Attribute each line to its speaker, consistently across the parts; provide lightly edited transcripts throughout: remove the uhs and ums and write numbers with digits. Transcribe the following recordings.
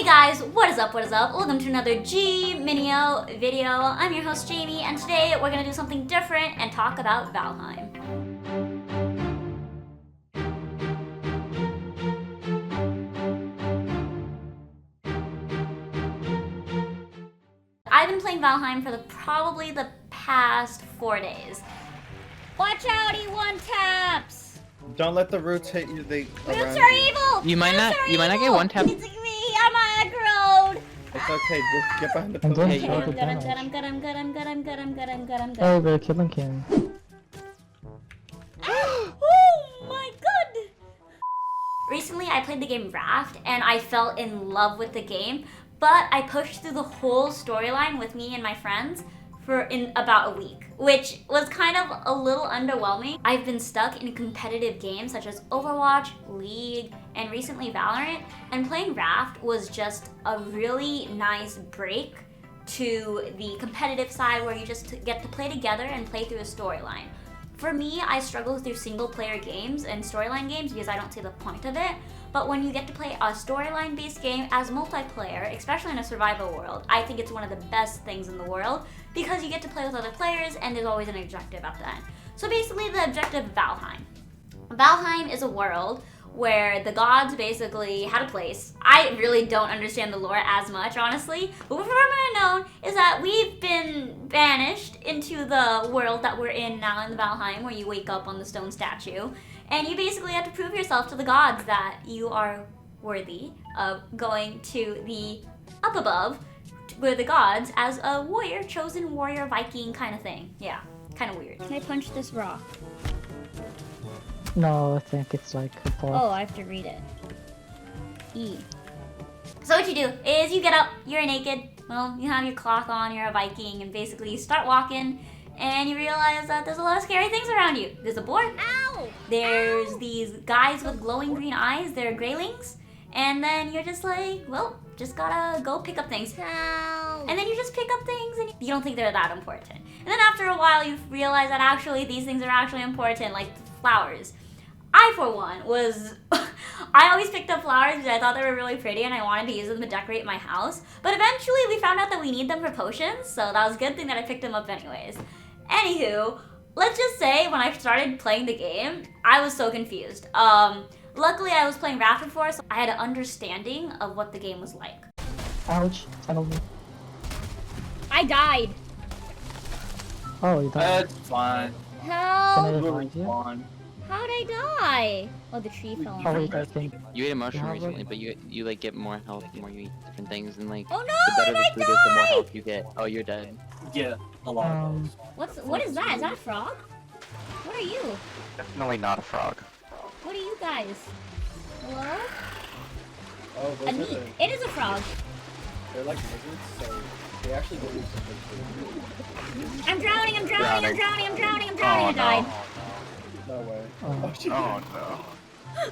Speaker 1: Hey guys, what is up, Welcome to another G-Mineo video. I'm your host Jamie, and today we're gonna do something different and talk about Valheim. I've been playing Valheim for probably the past 4 days. Watch out, he one-taps!
Speaker 2: Don't let the roots hit you.
Speaker 1: Roots are evil!
Speaker 3: You might not get one tap.
Speaker 1: It's me, I'm aggroed!
Speaker 2: It's okay, just get behind the
Speaker 4: I'm
Speaker 2: pillar.
Speaker 4: doing
Speaker 1: Okay, I'm
Speaker 4: short
Speaker 1: good, I'm
Speaker 4: damage.
Speaker 1: good, I'm good, I'm good, I'm good, I'm good, I'm good, I'm good, I'm
Speaker 4: Oh,
Speaker 1: good.
Speaker 4: we're killing him.
Speaker 1: Oh my god! Recently I played the game Raft and I fell in love with the game, but I pushed through the whole storyline with me and my friends in about a week, which was kind of a little underwhelming. I've been stuck in competitive games such as Overwatch, League, and recently Valorant, and playing Raft was just a really nice break to the competitive side where you just get to play together and play through a storyline. For me, I struggle through single player games and storyline games because I don't see the point of it. But when you get to play a storyline based game as multiplayer, especially in a survival world, I think it's one of the best things in the world because you get to play with other players and there's always an objective at the end. So basically the objective of Valheim. Valheim is a world where the gods basically had a place. I really don't understand the lore as much, honestly, but what I know is that we've been banished into the world that we're in now in the Valheim, where you wake up on the stone statue, and you basically have to prove yourself to the gods that you are worthy of going to the up above with the gods as a warrior, chosen warrior, Viking kind of thing. Yeah, kind of weird. Can I punch this rock?
Speaker 4: No, I think it's like a
Speaker 1: Oh,
Speaker 4: boss.
Speaker 1: I have to read it. E. So what you do is you get up, you're naked, well, you have your cloth on, you're a Viking, and basically you start walking, and you realize that there's a lot of scary things around you. There's a boar. Ow! There's these guys with glowing green eyes, they're greylings, and then you're just like, well, just gotta go pick up things. Ow. And then you just pick up things, and you don't think they're that important. And then after a while, you realize that actually these things are actually important, like flowers. I, for one, I always picked up flowers because I thought they were really pretty and I wanted to use them to decorate my house. But eventually we found out that we need them for potions, so that was a good thing that I picked them up anyways. Anywho, let's just say when I started playing the game, I was so confused. Luckily I was playing Raft before, so I had an understanding of what the game was like.
Speaker 4: Ouch, tunnel me.
Speaker 1: I died.
Speaker 4: Oh, you died.
Speaker 2: That's fine.
Speaker 4: Can
Speaker 1: Help!
Speaker 4: I
Speaker 2: We're
Speaker 4: revive you?
Speaker 2: fine.
Speaker 1: How'd I die? Oh, the tree fell on
Speaker 4: Oh,
Speaker 1: me.
Speaker 4: wait, I think.
Speaker 3: You ate a mushroom
Speaker 4: Yeah,
Speaker 3: recently, but you like get more health the more you eat different things, and like
Speaker 1: Oh
Speaker 3: the
Speaker 1: no,
Speaker 3: better
Speaker 1: and
Speaker 3: the
Speaker 1: I
Speaker 3: food is, the more
Speaker 1: died!
Speaker 3: health you get. Oh, you're dead.
Speaker 2: Yeah, a lot of those.
Speaker 1: What is that? Is that a frog? What are you?
Speaker 5: Definitely not a frog.
Speaker 1: What are you guys? Hello?
Speaker 2: Oh, those
Speaker 1: A
Speaker 2: are
Speaker 1: neat.
Speaker 2: the,
Speaker 1: It is a frog.
Speaker 2: they're like lizards, so they actually give you some good food.
Speaker 1: I'm drowning, I'm drowning, I'm drowning, I'm drowning, I'm drowning, I
Speaker 5: Oh,
Speaker 1: died.
Speaker 2: No way.
Speaker 4: Oh.
Speaker 2: Oh, shit.
Speaker 5: Oh no.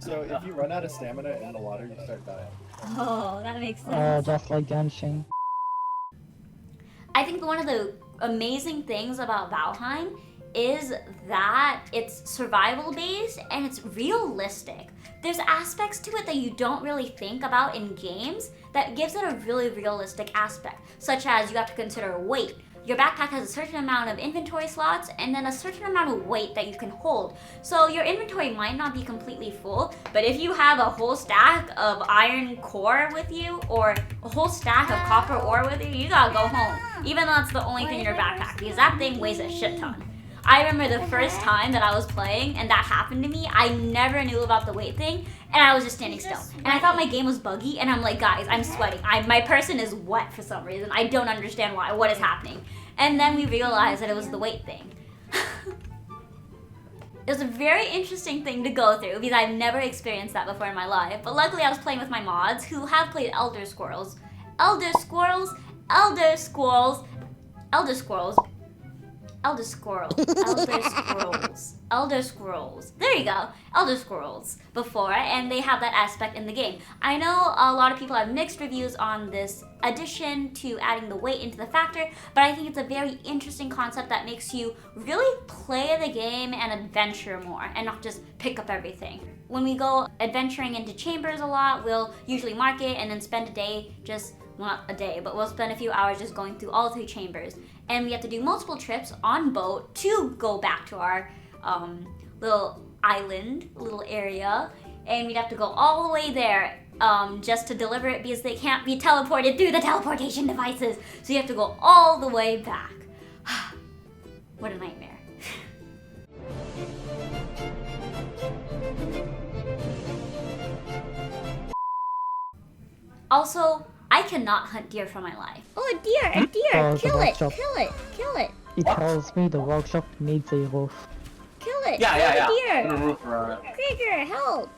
Speaker 2: So if you run out of stamina in the water, you start dying.
Speaker 1: Oh, that makes sense.
Speaker 4: Just like Genshin.
Speaker 1: I think one of the amazing things about Valheim is that it's survival based and it's realistic. There's aspects to it that you don't really think about in games that gives it a really realistic aspect, such as you have to consider weight. Your backpack has a certain amount of inventory slots and then a certain amount of weight that you can hold. So your inventory might not be completely full, but if you have a whole stack of iron core with you or a whole stack of copper ore with you, you gotta go home. Even though that's the only thing in your backpack, because that thing weighs a shit ton. I remember the first time that I was playing and that happened to me, I never knew about the weight thing and I was just standing still. And I thought my game was buggy and I'm like, guys, I'm sweating. My person is wet for some reason. I don't understand why, what is happening? And then we realized that it was the weight thing. It was a very interesting thing to go through because I've never experienced that before in my life. But luckily I was playing with my mods who have played Elder Scrolls. Elder Scrolls. Elder Scrolls. Elder Scrolls. There you go. Elder Scrolls before, and they have that aspect in the game. I know a lot of people have mixed reviews on this addition to adding the weight into the factor, but I think it's a very interesting concept that makes you really play the game and adventure more and not just pick up everything. When we go adventuring into chambers a lot, we'll usually mark it and then spend a day just, well, not a day, but we'll spend a few hours just going through all 3 chambers. And we have to do multiple trips on boat to go back to our little island, little area. And we'd have to go all the way there just to deliver it because they can't be teleported through the teleportation devices. So you have to go all the way back. What a nightmare. Also, I cannot hunt deer for my life. Oh, a deer! A deer!
Speaker 4: Oh, the
Speaker 1: Kill it!
Speaker 4: workshop.
Speaker 1: Kill it! Kill it!
Speaker 4: It tells me the workshop needs a roof.
Speaker 1: Kill it!
Speaker 2: Yeah,
Speaker 1: Kill
Speaker 2: yeah,
Speaker 1: the
Speaker 2: yeah.
Speaker 1: deer!
Speaker 2: Put a roof around it.
Speaker 1: Krieger, help!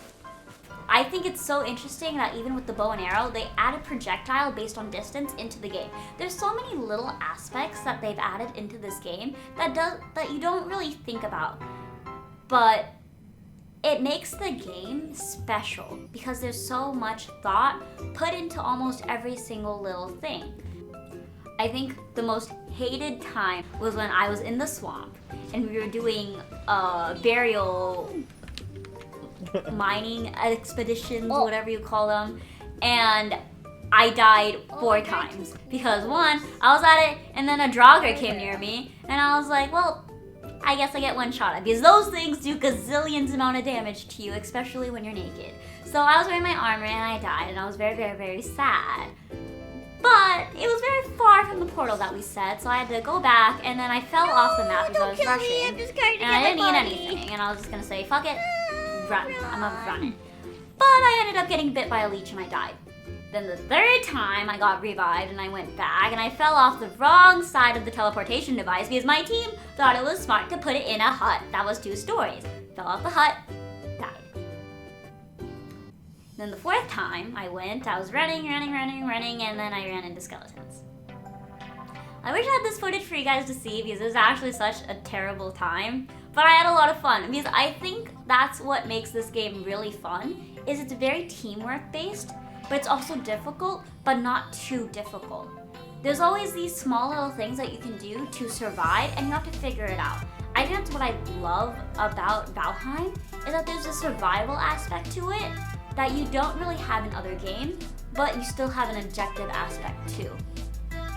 Speaker 1: I think it's so interesting that even with the bow and arrow, they added projectile based on distance into the game. There's so many little aspects that they've added into this game that you don't really think about. But it makes the game special because there's so much thought put into almost every single little thing. I think the most hated time was when I was in the swamp and we were doing burial mining expeditions, whatever you call them, and I died 4 times because one, I was at it and then a Draugr came near me and I was like, well, I guess I get 1 shot at because those things do gazillions amount of damage to you, especially when you're naked. So I was wearing my armor and I died and I was very, very, very sad. But it was very far from the portal that we set, so I had to go back and then I fell off the map because I was rushing. And I didn't eat anything and I was just gonna say, fuck it, run. I'm gonna run it. But I ended up getting bit by a leech and I died. Then the 3rd time I got revived and I went back and I fell off the wrong side of the teleportation device because my team thought it was smart to put it in a hut that was 2 stories. Fell off the hut, died. Then the 4th time I went, I was running, and then I ran into skeletons. I wish I had this footage for you guys to see because it was actually such a terrible time, but I had a lot of fun because I think that's what makes this game really fun, is it's very teamwork based, but it's also difficult, but not too difficult. There's always these small little things that you can do to survive and you have to figure it out. I think that's what I love about Valheim, is that there's a survival aspect to it that you don't really have in other games, but you still have an objective aspect too.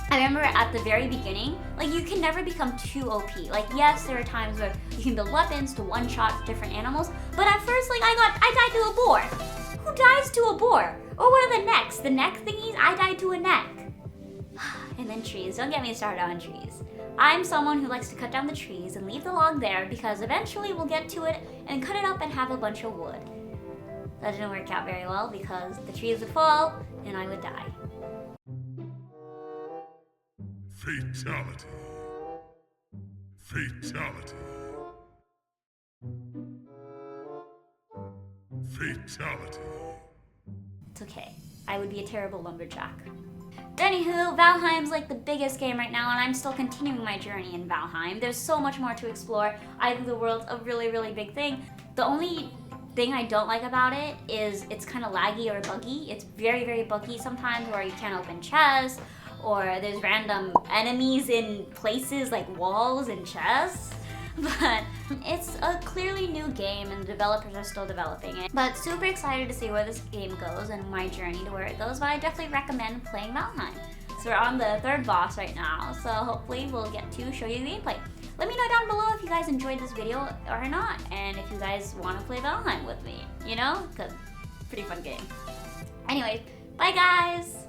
Speaker 1: I remember at the very beginning, like you can never become too OP. Like yes, there are times where you can build weapons to one-shot different animals, but at first like I died to a boar. Who dies to a boar? Or what are the necks? The neck thingies? I died to a neck. And then trees, don't get me started on trees. I'm someone who likes to cut down the trees and leave the log there because eventually we'll get to it and cut it up and have a bunch of wood. That didn't work out very well because the trees would fall and I would die.
Speaker 6: Fatality. Fatality. Fatality.
Speaker 1: It's okay. I would be a terrible lumberjack. Anywho, Valheim's like the biggest game right now and I'm still continuing my journey in Valheim. There's so much more to explore. I think the world's a really, really big thing. The only thing I don't like about it is it's kind of laggy or buggy. It's very, very buggy sometimes where you can't open chests or there's random enemies in places like walls and chests. But it's a clearly new game and the developers are still developing it. But super excited to see where this game goes and my journey to where it goes, but I definitely recommend playing Valheim. So we're on the 3rd boss right now, so hopefully we'll get to show you the gameplay. Let me know down below if you guys enjoyed this video or not, and if you guys want to play Valheim with me, you know? Because pretty fun game. Anyway, bye guys!